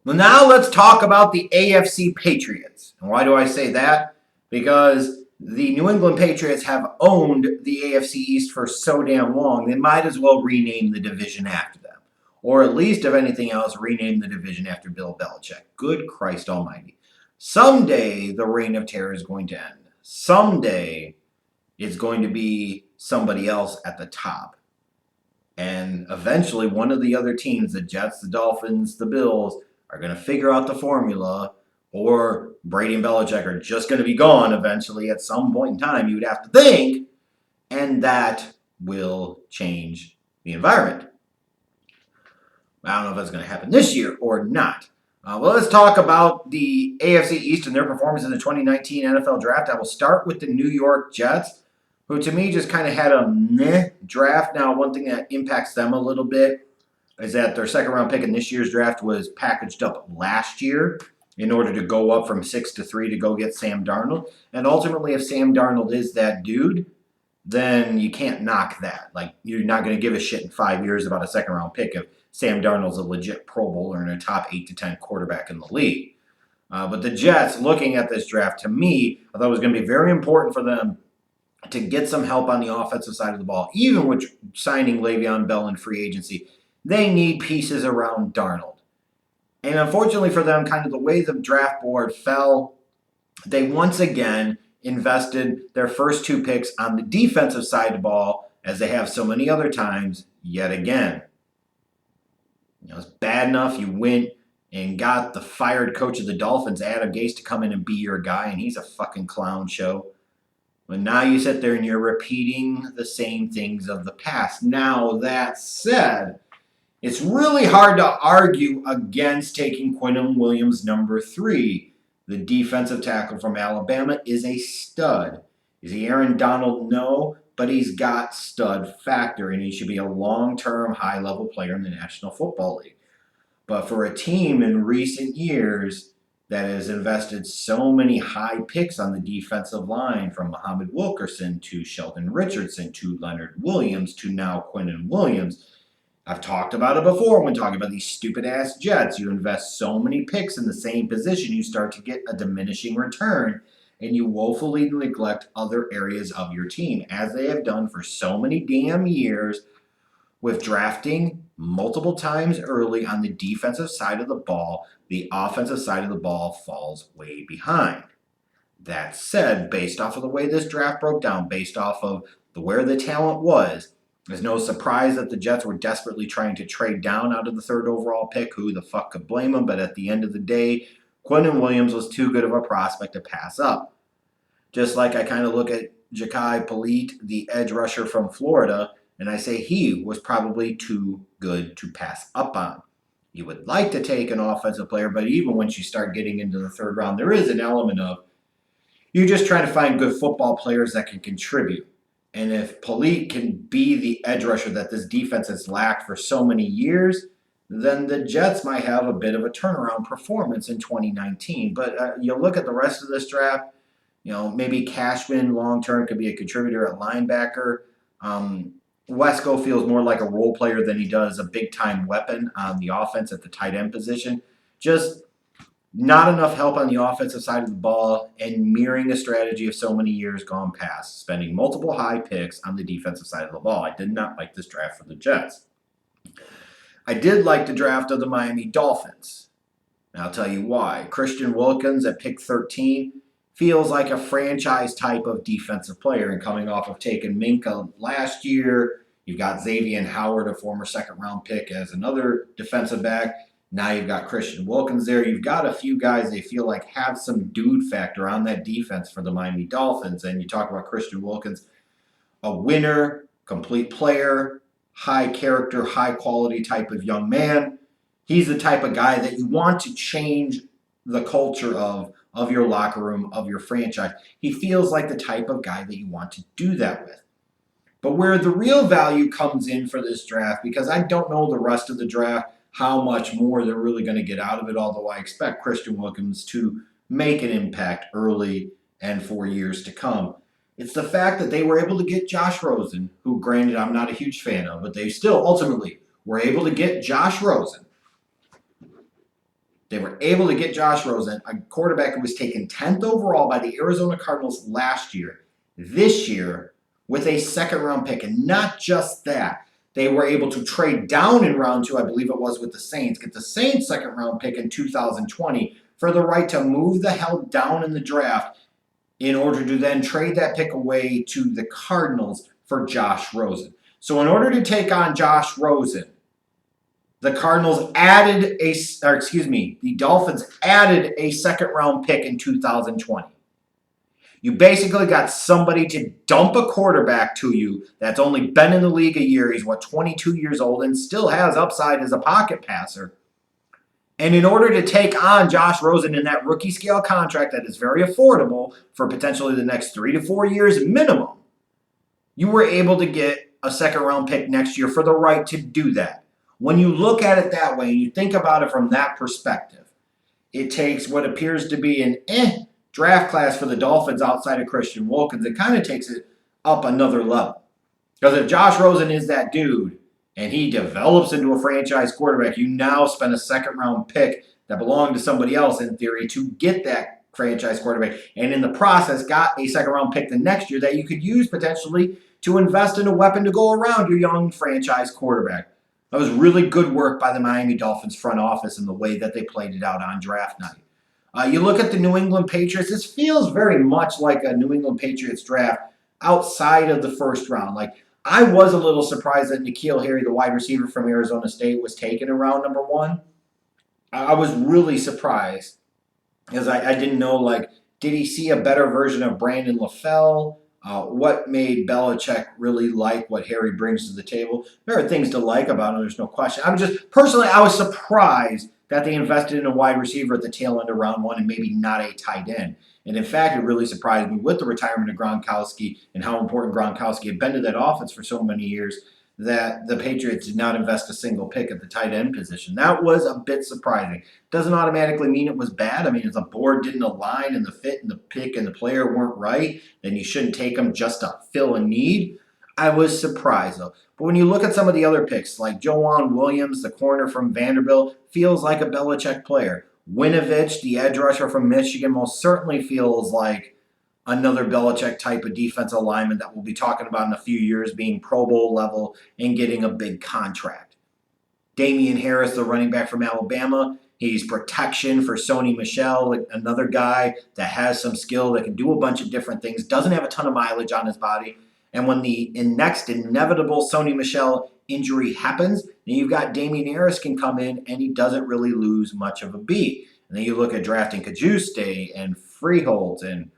Well, now let's talk about the AFC Patriots. And why do I say that? Because the New England Patriots have owned the AFC East for so damn long, they might as well rename the division after them. Or at least, if anything else, rename the division after Bill Belichick. Good Christ Almighty. Someday the reign of terror is going to end. Someday it's going to be somebody else at the top. And eventually, one of the other teams, the Jets, the Dolphins, the Bills, are going to figure out the formula, or Brady and Belichick are just going to be gone eventually at some point in time, you would have to think, and that will change the environment. I don't know if that's going to happen this year or not. Well, let's talk about the AFC East and their performance in the 2019 NFL Draft. I will start with the New York Jets, who to me just kind of had a meh draft. Now, one thing that impacts them a little bit is that their second round pick in this year's draft was packaged up last year in order to go up from 6-3 to go get Sam Darnold. And ultimately, if Sam Darnold is that dude, then you can't knock that. Like, you're not going to give a shit in 5 years about a second round pick if Sam Darnold's a legit Pro Bowler and a top 8 to 10 quarterback in the league. But the Jets, looking at this draft, to me, I thought it was going to be very important for them to get some help on the offensive side of the ball. Even with signing Le'Veon Bell in free agency, they need pieces around Darnold. And unfortunately for them, kind of the way the draft board fell, they once again invested their first two picks on the defensive side of the ball, as they have so many other times, yet again. It's bad enough you went and got the fired coach of the Dolphins, Adam Gase, to come in and be your guy, and he's a fucking clown show. But now you sit there and you're repeating the same things of the past. Now, that said, it's really hard to argue against taking Quinnen Williams number 3. The defensive tackle from Alabama is a stud. Is he Aaron Donald? No, but he's got stud factor, and he should be a long-term, high-level player in the National Football League. But for a team in recent years that has invested so many high picks on the defensive line, from Muhammad Wilkerson to Sheldon Richardson to Leonard Williams to now Quinnen Williams, I've talked about it before when talking about these stupid-ass Jets. You invest so many picks in the same position, you start to get a diminishing return, and you woefully neglect other areas of your team, as they have done for so many damn years with drafting multiple times early on the defensive side of the ball. The offensive side of the ball falls way behind. That said, based off of the way this draft broke down, based off of where the talent was, there's no surprise that the Jets were desperately trying to trade down out of the third overall pick. Who the fuck could blame them? But at the end of the day, Quinnen Williams was too good of a prospect to pass up. Just like I kind of look at Jachai Polite, the edge rusher from Florida, and I say he was probably too good to pass up on. You would like to take an offensive player, but even once you start getting into the third round, there is an element of you're just trying to find good football players that can contribute. And if Polite can be the edge rusher that this defense has lacked for so many years, then the Jets might have a bit of a turnaround performance in 2019. But you look at the rest of this draft, maybe Cashman long-term could be a contributor at linebacker. Wesco feels more like a role player than he does a big-time weapon on the offense at the tight end position. Just not enough help on the offensive side of the ball, and mirroring a strategy of so many years gone past, spending multiple high picks on the defensive side of the ball. I did not like this draft for the Jets. I did like the draft of the Miami Dolphins. And I'll tell you why. Christian Wilkins at pick 13 feels like a franchise type of defensive player, and coming off of taking Minka last year, you've got Xavier Howard, a former second-round pick, as another defensive back. Now you've got Christian Wilkins there. You've got a few guys they feel like have some dude factor on that defense for the Miami Dolphins. And you talk about Christian Wilkins, a winner, complete player, high character, high quality type of young man. He's the type of guy that you want to change the culture of your locker room, of your franchise. He feels like the type of guy that you want to do that with. But where the real value comes in for this draft, because I don't know the rest of the draft, how much more they're really going to get out of it, although I expect Christian Wilkins to make an impact early and for years to come. It's the fact that they were able to get Josh Rosen, who, granted, I'm not a huge fan of, but they still ultimately were able to get Josh Rosen. They were able to get Josh Rosen, a quarterback who was taken 10th overall by the Arizona Cardinals last year, this year with a second-round pick. And not just that, they were able to trade down in round 2, I believe it was, with the Saints, get the Saints second-round pick in 2020 for the right to move the hell down in the draft in order to then trade that pick away to the Cardinals for Josh Rosen. So in order to take on Josh Rosen, the Dolphins added a second-round pick in 2020. You basically got somebody to dump a quarterback to you that's only been in the league a year. He's, 22 years old and still has upside as a pocket passer. And in order to take on Josh Rosen in that rookie scale contract that is very affordable for potentially the next 3 to 4 years minimum, you were able to get a second-round pick next year for the right to do that. When you look at it that way and you think about it from that perspective, it takes what appears to be an draft class for the Dolphins outside of Christian Wilkins. It kind of takes it up another level. Because if Josh Rosen is that dude and he develops into a franchise quarterback, you now spend a second-round pick that belonged to somebody else in theory to get that franchise quarterback. And in the process, got a second-round pick the next year that you could use potentially to invest in a weapon to go around your young franchise quarterback. That was really good work by the Miami Dolphins front office in the way that they played it out on draft night. You look at the New England Patriots, this feels very much like a New England Patriots draft outside of the first round. Like, I was a little surprised that N'Keal Harry, the wide receiver from Arizona State, was taken in round number 1. I was really surprised because I didn't know, like, did he see a better version of Brandon LaFell? What made Belichick really like what Harry brings to the table? There are things to like about him, there's no question. I was surprised that they invested in a wide receiver at the tail end of round 1 and maybe not a tight end. And in fact, it really surprised me with the retirement of Gronkowski and how important Gronkowski had been to that offense for so many years that the Patriots did not invest a single pick at the tight end position. That was a bit surprising. Doesn't automatically mean it was bad. I mean, if the board didn't align and the fit and the pick and the player weren't right, then you shouldn't take them just to fill a need. I was surprised, though. But when you look at some of the other picks, like Joanne Williams, the corner from Vanderbilt, feels like a Belichick player. Winovich, the edge rusher from Michigan, most certainly feels like another Belichick type of defensive lineman that we'll be talking about in a few years, being Pro Bowl level and getting a big contract. Damian Harris, the running back from Alabama, he's protection for Sony Michel, another guy that has some skill that can do a bunch of different things, doesn't have a ton of mileage on his body. And when the next inevitable Sony Michel injury happens, then you've got Damian Harris can come in and he doesn't really lose much of a beat. And then you look at drafting Cajuste and Froholtz, and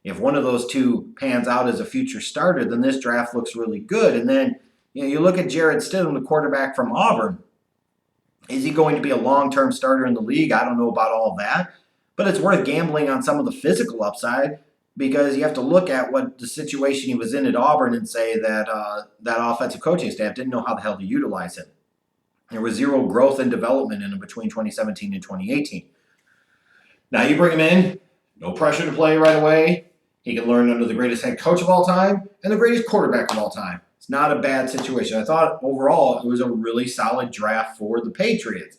if one of those two pans out as a future starter, then this draft looks really good. And then you look at Jarrett Stidham, the quarterback from Auburn. Is he going to be a long-term starter in the league? I don't know about all that. But it's worth gambling on some of the physical upside because you have to look at what the situation he was in at Auburn and say that that offensive coaching staff didn't know how the hell to utilize him. There was zero growth and development in him between 2017 and 2018. Now you bring him in, no pressure to play right away. He can learn under the greatest head coach of all time and the greatest quarterback of all time. It's not a bad situation. I thought overall it was a really solid draft for the Patriots.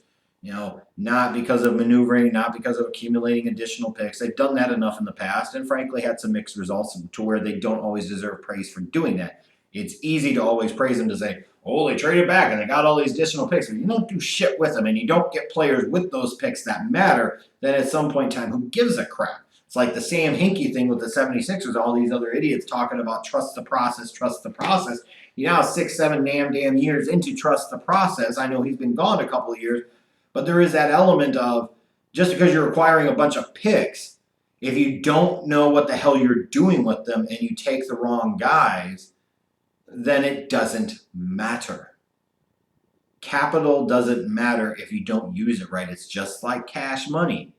Not because of maneuvering, not because of accumulating additional picks. They've done that enough in the past and frankly had some mixed results to where they don't always deserve praise for doing that. It's easy to always praise them to say, oh, they traded back and they got all these additional picks. If you don't do shit with them and you don't get players with those picks that matter, then at some point in time, who gives a crap? It's like the Sam Hinkie thing with the 76ers, all these other idiots talking about trust the process, trust the process. 6, 7 damn years into trust the process. I know he's been gone a couple of years, but there is that element of just because you're acquiring a bunch of picks, if you don't know what the hell you're doing with them and you take the wrong guys, then it doesn't matter. Capital doesn't matter if you don't use it right. It's just like cash money.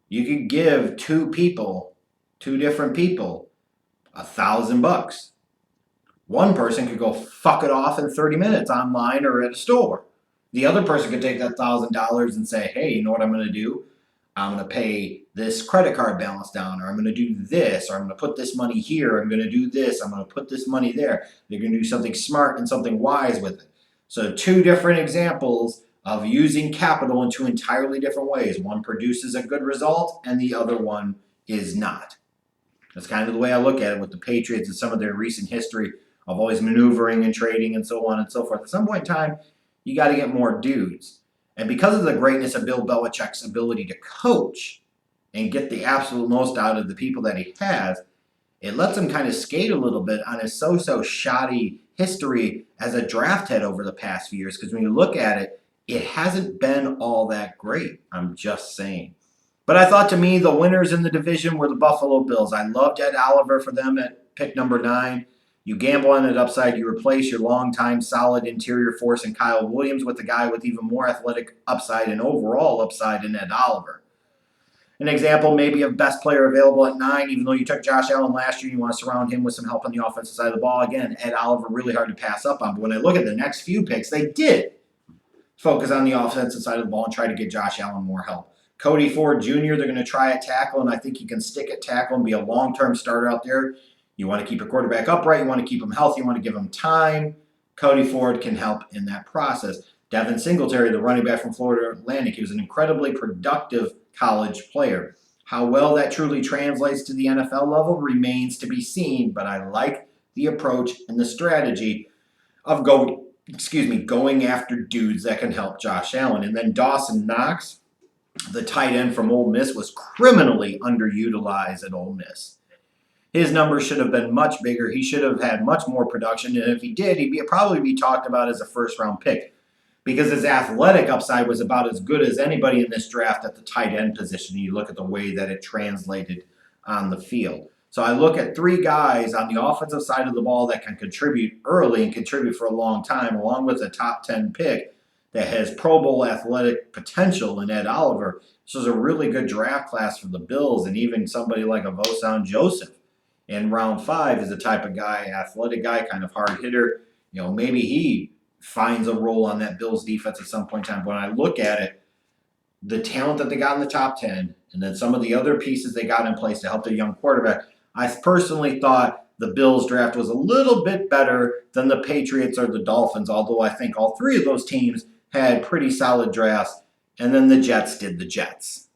You could give two different people, $1,000. One person could go fuck it off in 30 minutes online or at a store. The other person could take that $1,000 and say, hey, you know what I'm going to do? I'm going to pay this credit card balance down, or I'm going to do this, or I'm going to put this money here, I'm going to do this, I'm going to put this money there. They're going to do something smart and something wise with it. So 2 different examples of using capital in two entirely different ways. One produces a good result and the other one is not. That's kind of the way I look at it with the Patriots and some of their recent history of always maneuvering and trading and so on and so forth. At some point in time, you got to get more dudes. And because of the greatness of Bill Belichick's ability to coach and get the absolute most out of the people that he has, it lets him kind of skate a little bit on his so-so shoddy history as a draft head over the past few years. Because when you look at it, it hasn't been all that great. I'm just saying. But I thought, to me, the winners in the division were the Buffalo Bills. I loved Ed Oliver for them at pick number 9. You gamble on it upside. You replace your longtime solid interior force in Kyle Williams with a guy with even more athletic upside and overall upside in Ed Oliver. An example maybe of best player available at 9, even though you took Josh Allen last year, you want to surround him with some help on the offensive side of the ball. Again, Ed Oliver, really hard to pass up on. But when I look at the next few picks, they did focus on the offensive side of the ball and try to get Josh Allen more help. Cody Ford Jr., they're going to try at tackle, and I think he can stick at tackle and be a long-term starter out there. You want to keep your quarterback upright. You want to keep him healthy. You want to give him time. Cody Ford can help in that process. Devin Singletary, the running back from Florida Atlantic, he was an incredibly productive college player. How well that truly translates to the NFL level remains to be seen, but I like the approach and the strategy of going after dudes that can help Josh Allen. And then Dawson Knox, the tight end from Ole Miss, was criminally underutilized at Ole Miss. His numbers should have been much bigger. He should have had much more production, and if he did, he'd probably be talked about as a first-round pick because his athletic upside was about as good as anybody in this draft at the tight end position. You look at the way that it translated on the field. So I look at 3 guys on the offensive side of the ball that can contribute early and contribute for a long time, along with a top 10 pick that has Pro Bowl athletic potential in Ed Oliver. This was a really good draft class for the Bills, and even somebody like a Vosan Joseph in round 5 is the type of guy, athletic guy, kind of hard hitter. Maybe he finds a role on that Bills defense at some point in time. When I look at it, the talent that they got in the top 10, and then some of the other pieces they got in place to help their young quarterback, I personally thought the Bills draft was a little bit better than the Patriots or the Dolphins, although I think all 3 of those teams had pretty solid drafts, and then the Jets did the Jets.